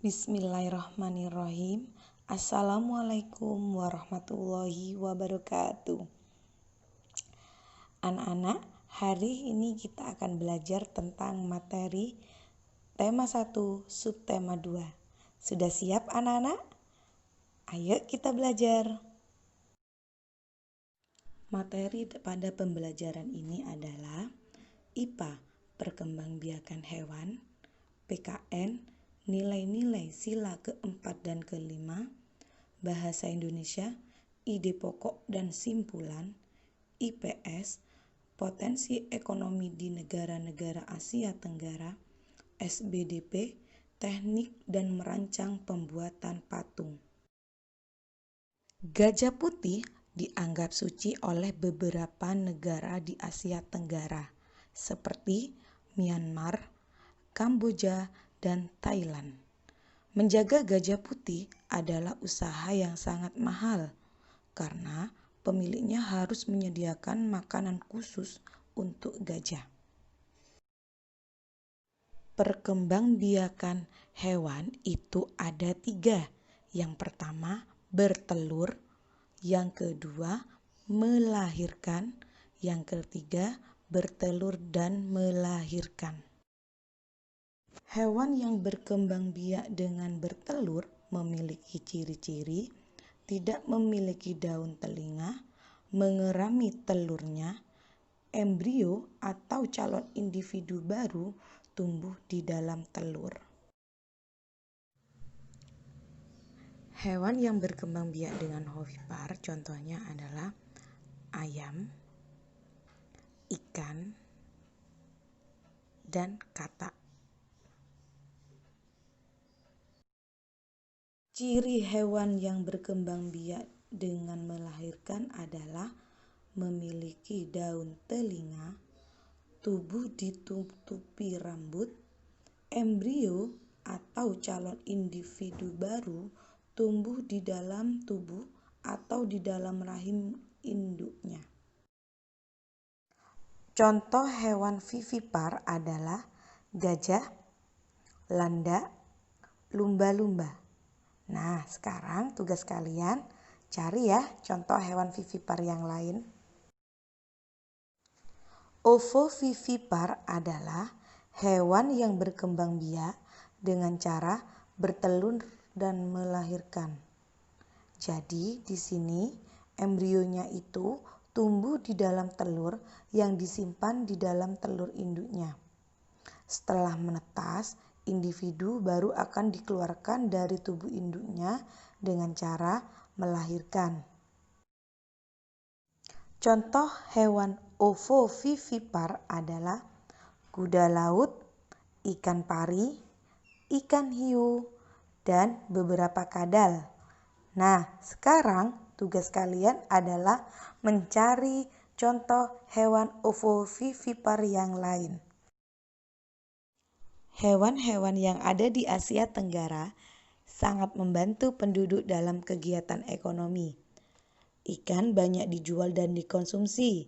Bismillahirrahmanirrahim. Assalamualaikum warahmatullahi wabarakatuh. Anak-anak, hari ini kita akan belajar tentang materi tema 1, subtema 2. Sudah siap anak-anak? Ayo kita belajar. Materi pada pembelajaran ini adalah IPA, perkembangbiakan hewan, PKN, nilai-nilai sila keempat dan kelima, bahasa Indonesia, ide pokok dan simpulan, IPS, potensi ekonomi di negara-negara Asia Tenggara, SBDP, teknik dan merancang pembuatan patung. Gajah putih dianggap suci oleh beberapa negara di Asia Tenggara, seperti Myanmar, Kamboja, dan Thailand. Menjaga gajah putih adalah usaha yang sangat mahal karena pemiliknya harus menyediakan makanan khusus untuk gajah. Perkembangbiakan hewan itu ada 3. Yang pertama, bertelur. Yang kedua, melahirkan. Yang ketiga, bertelur dan melahirkan. Hewan yang berkembang biak dengan bertelur memiliki ciri-ciri tidak memiliki daun telinga, mengerami telurnya, embrio atau calon individu baru tumbuh di dalam telur. Hewan yang berkembang biak dengan ovipar contohnya adalah ayam, ikan, dan katak. Ciri hewan yang berkembang biak dengan melahirkan adalah memiliki daun telinga, tubuh ditutupi rambut, embrio atau calon individu baru tumbuh di dalam tubuh atau di dalam rahim induknya. Contoh hewan vivipar adalah gajah, landak, lumba-lumba. Nah, sekarang tugas kalian cari ya contoh hewan vivipar yang lain. Ovovivipar adalah hewan yang berkembang biak dengan cara bertelur dan melahirkan. Jadi di sini embrionya itu tumbuh di dalam telur yang disimpan di dalam telur induknya. Setelah menetas, individu baru akan dikeluarkan dari tubuh induknya dengan cara melahirkan. Contoh hewan ovovivipar adalah kuda laut, ikan pari, ikan hiu, dan beberapa kadal. Nah, sekarang tugas kalian adalah mencari contoh hewan ovovivipar yang lain. Hewan-hewan yang ada di Asia Tenggara sangat membantu penduduk dalam kegiatan ekonomi. Ikan banyak dijual dan dikonsumsi.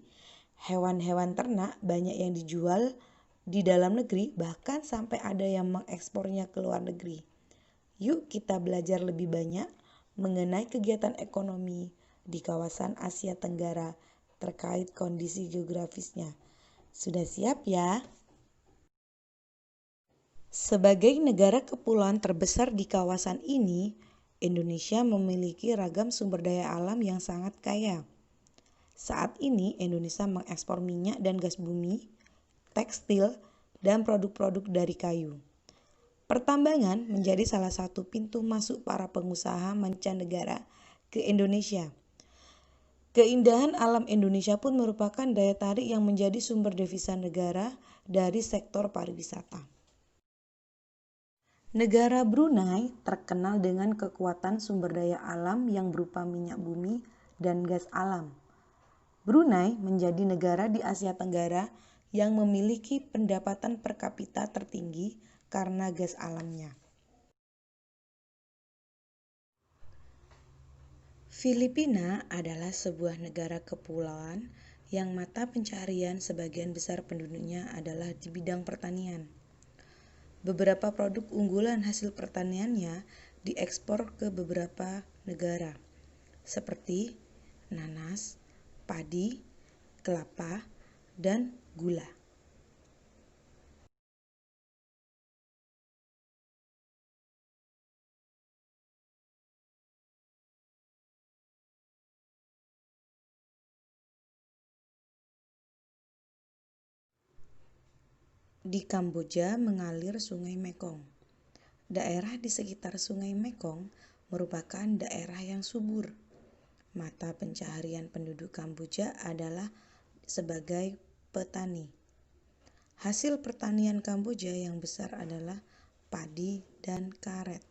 Hewan-hewan ternak banyak yang dijual di dalam negeri, bahkan sampai ada yang mengekspornya ke luar negeri. Yuk kita belajar lebih banyak mengenai kegiatan ekonomi di kawasan Asia Tenggara terkait kondisi geografisnya. Sudah siap ya? Sebagai negara kepulauan terbesar di kawasan ini, Indonesia memiliki ragam sumber daya alam yang sangat kaya. Saat ini Indonesia mengekspor minyak dan gas bumi, tekstil, dan produk-produk dari kayu. Pertambangan menjadi salah satu pintu masuk para pengusaha mancanegara ke Indonesia. Keindahan alam Indonesia pun merupakan daya tarik yang menjadi sumber devisa negara dari sektor pariwisata. Negara Brunei terkenal dengan kekuatan sumber daya alam yang berupa minyak bumi dan gas alam. Brunei menjadi negara di Asia Tenggara yang memiliki pendapatan per kapita tertinggi karena gas alamnya. Filipina adalah sebuah negara kepulauan yang mata pencaharian sebagian besar penduduknya adalah di bidang pertanian. Beberapa produk unggulan hasil pertaniannya diekspor ke beberapa negara, seperti nanas, padi, kelapa, dan gula. Di Kamboja mengalir Sungai Mekong. Daerah di sekitar Sungai Mekong merupakan daerah yang subur. Mata pencaharian penduduk Kamboja adalah sebagai petani. Hasil pertanian Kamboja yang besar adalah padi dan karet.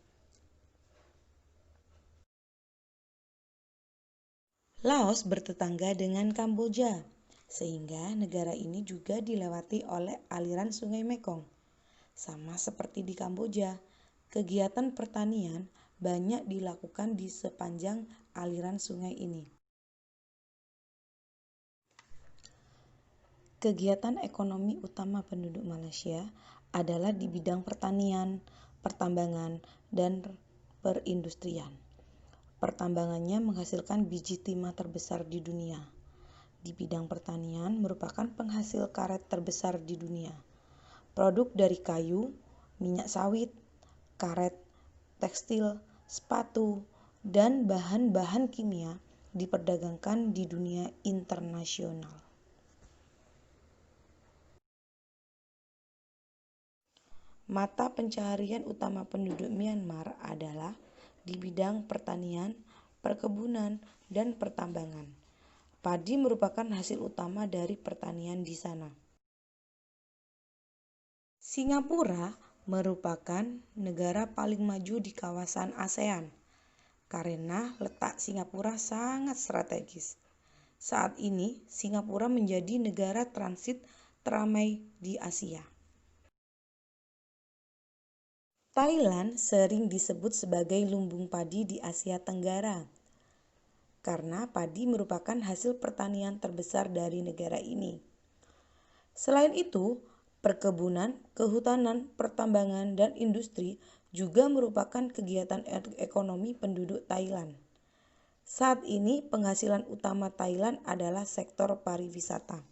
Laos bertetangga dengan Kamboja, sehingga negara ini juga dilewati oleh aliran Sungai Mekong. Sama seperti di Kamboja, kegiatan pertanian banyak dilakukan di sepanjang aliran sungai ini. Kegiatan ekonomi utama penduduk Malaysia adalah di bidang pertanian, pertambangan, dan perindustrian. Pertambangannya menghasilkan biji timah terbesar di dunia. Di bidang pertanian merupakan penghasil karet terbesar di dunia. Produk dari kayu, minyak sawit, karet, tekstil, sepatu, dan bahan-bahan kimia diperdagangkan di dunia internasional. Mata pencaharian utama penduduk Myanmar adalah di bidang pertanian, perkebunan, dan pertambangan. Padi merupakan hasil utama dari pertanian di sana. Singapura merupakan negara paling maju di kawasan ASEAN karena letak Singapura sangat strategis. Saat ini, Singapura menjadi negara transit teramai di Asia. Thailand sering disebut sebagai lumbung padi di Asia Tenggara karena padi merupakan hasil pertanian terbesar dari negara ini. Selain itu, perkebunan, kehutanan, pertambangan, dan industri juga merupakan kegiatan ekonomi penduduk Thailand. Saat ini penghasilan utama Thailand adalah sektor pariwisata.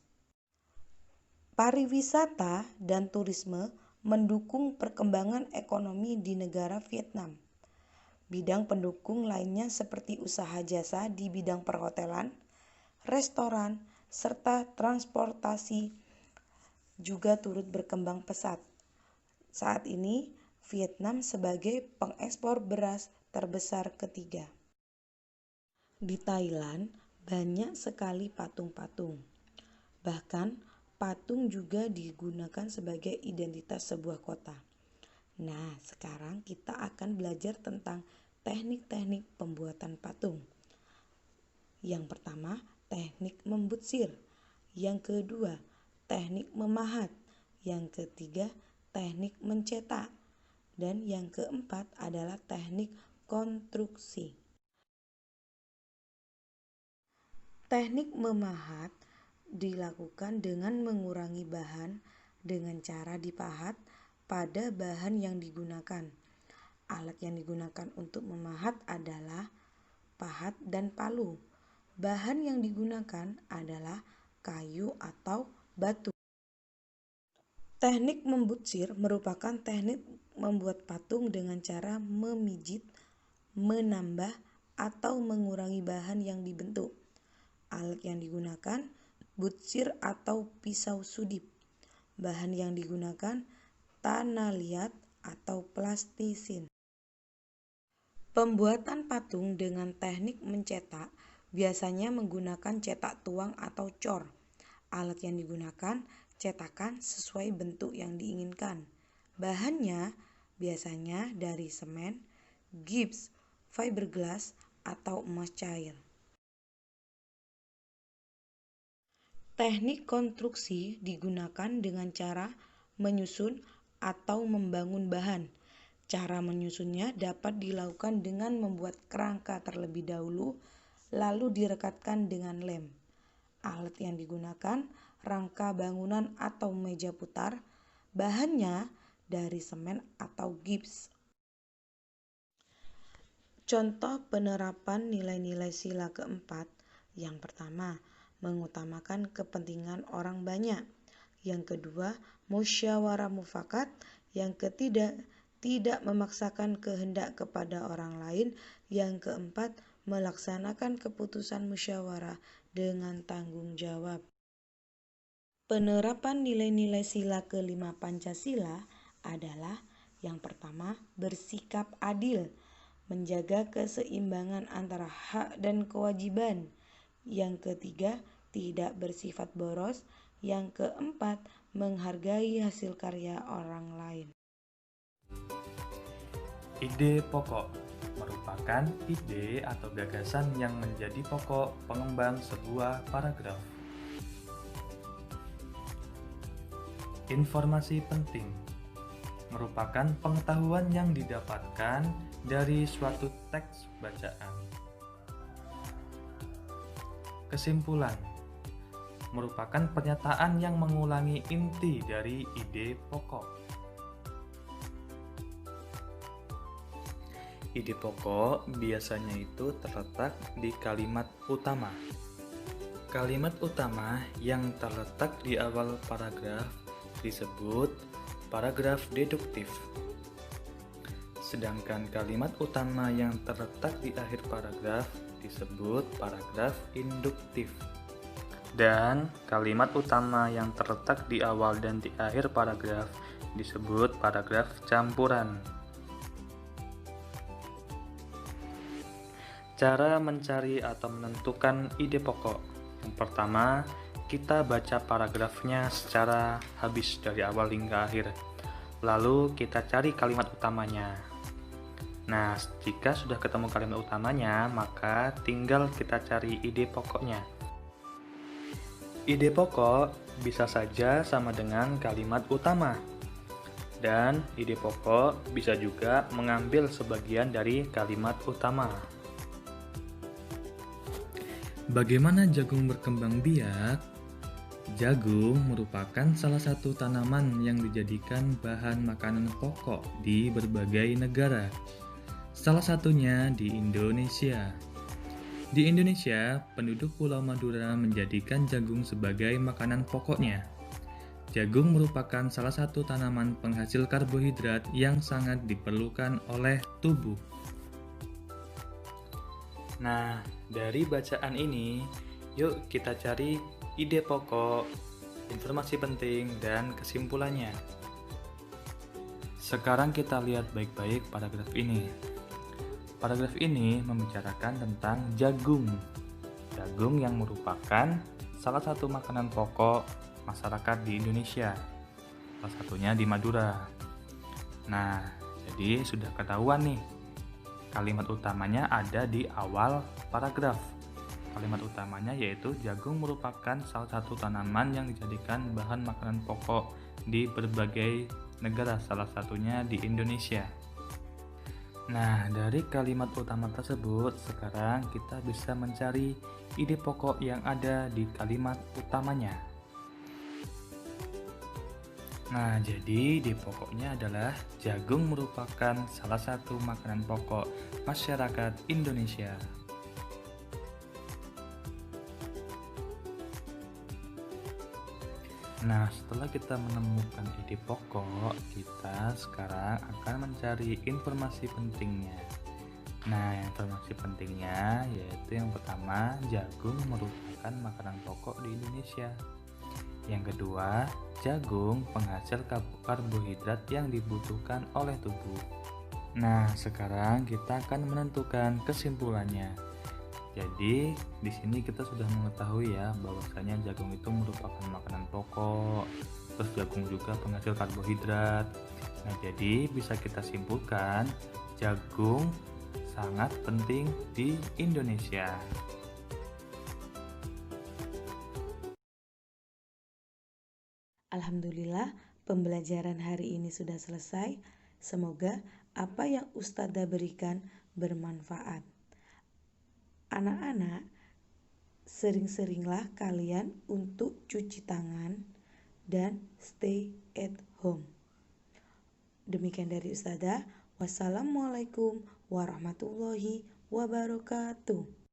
Pariwisata dan turisme mendukung perkembangan ekonomi di negara Vietnam. Bidang pendukung lainnya seperti usaha jasa di bidang perhotelan, restoran, serta transportasi juga turut berkembang pesat. Saat ini, Vietnam sebagai pengekspor beras terbesar ketiga. Di Thailand, banyak sekali patung-patung. Bahkan, patung juga digunakan sebagai identitas sebuah kota. Nah, sekarang kita akan belajar tentang teknik-teknik pembuatan patung. Yang pertama, teknik membutsir. Yang kedua, teknik memahat. Yang ketiga, teknik mencetak. Dan yang keempat adalah teknik konstruksi. Teknik memahat dilakukan dengan mengurangi bahan dengan cara dipahat pada bahan yang digunakan. Alat yang digunakan untuk memahat adalah pahat dan palu. Bahan yang digunakan adalah kayu atau batu. Teknik membutsir merupakan teknik membuat patung dengan cara memijit, menambah, atau mengurangi bahan yang dibentuk. Alat yang digunakan butsir atau pisau sudip. Bahan yang digunakan tanah liat atau plastisin. Pembuatan patung dengan teknik mencetak biasanya menggunakan cetak tuang atau cor. Alat yang digunakan cetakan sesuai bentuk yang diinginkan. Bahannya biasanya dari semen, gips, fiberglass, atau emas cair. Teknik konstruksi digunakan dengan cara menyusun atau membangun bahan. Cara menyusunnya dapat dilakukan dengan membuat kerangka terlebih dahulu, lalu direkatkan dengan lem. Alat yang digunakan rangka bangunan atau meja putar. Bahannya dari semen atau gips. Contoh penerapan nilai-nilai sila keempat. Yang pertama, mengutamakan kepentingan orang banyak. Yang kedua, musyawarah mufakat. Yang ketiga, tidak memaksakan kehendak kepada orang lain. Yang keempat, melaksanakan keputusan musyawarah dengan tanggung jawab. Penerapan nilai-nilai sila kelima Pancasila adalah yang pertama, bersikap adil, menjaga keseimbangan antara hak dan kewajiban. Yang ketiga, tidak bersifat boros. Yang keempat, menghargai hasil karya orang lain. Ide pokok merupakan ide atau gagasan yang menjadi pokok pengembang sebuah paragraf. Informasi penting merupakan pengetahuan yang didapatkan dari suatu teks bacaan. Kesimpulan merupakan pernyataan yang mengulangi inti dari ide pokok. Ide pokok biasanya itu terletak di kalimat utama. Kalimat utama yang terletak di awal paragraf disebut paragraf deduktif. Sedangkan kalimat utama yang terletak di akhir paragraf disebut paragraf induktif. Dan kalimat utama yang terletak di awal dan di akhir paragraf disebut paragraf campuran. Cara mencari atau menentukan ide pokok. Yang pertama, kita baca paragrafnya secara habis dari awal hingga akhir. Lalu kita cari kalimat utamanya. Nah, jika sudah ketemu kalimat utamanya, maka tinggal kita cari ide pokoknya. Ide pokok bisa saja sama dengan kalimat utama. Dan ide pokok bisa juga mengambil sebagian dari kalimat utama. Bagaimana jagung berkembang biak? Jagung merupakan salah satu tanaman yang dijadikan bahan makanan pokok di berbagai negara. Salah satunya di Indonesia. Di Indonesia, penduduk Pulau Madura menjadikan jagung sebagai makanan pokoknya. Jagung merupakan salah satu tanaman penghasil karbohidrat yang sangat diperlukan oleh tubuh. Nah, dari bacaan ini, yuk kita cari ide pokok, informasi penting, dan kesimpulannya. Sekarang kita lihat baik-baik paragraf ini. Paragraf ini membicarakan tentang jagung. Jagung yang merupakan salah satu makanan pokok masyarakat di Indonesia. Salah satunya di Madura. Nah, jadi sudah ketahuan nih. Kalimat utamanya ada di awal paragraf. Kalimat utamanya yaitu jagung merupakan salah satu tanaman yang dijadikan bahan makanan pokok di berbagai negara, salah satunya di Indonesia. Nah, dari kalimat utama tersebut, sekarang kita bisa mencari ide pokok yang ada di kalimat utamanya. Nah, jadi ide pokoknya adalah jagung merupakan salah satu makanan pokok masyarakat Indonesia. Nah, setelah kita menemukan ide pokok, kita sekarang akan mencari informasi pentingnya. Nah, informasi pentingnya yaitu yang pertama, jagung merupakan makanan pokok di Indonesia. Yang kedua, jagung penghasil karbohidrat yang dibutuhkan oleh tubuh. Nah, sekarang kita akan menentukan kesimpulannya. Jadi, di sini kita sudah mengetahui ya bahwasanya jagung itu merupakan makanan pokok. Terus jagung juga penghasil karbohidrat. Nah, jadi bisa kita simpulkan jagung sangat penting di Indonesia. Alhamdulillah, pembelajaran hari ini sudah selesai. Semoga apa yang Ustadzah berikan bermanfaat. Anak-anak, sering-seringlah kalian untuk cuci tangan dan stay at home. Demikian dari Ustazah. Wassalamualaikum warahmatullahi wabarakatuh.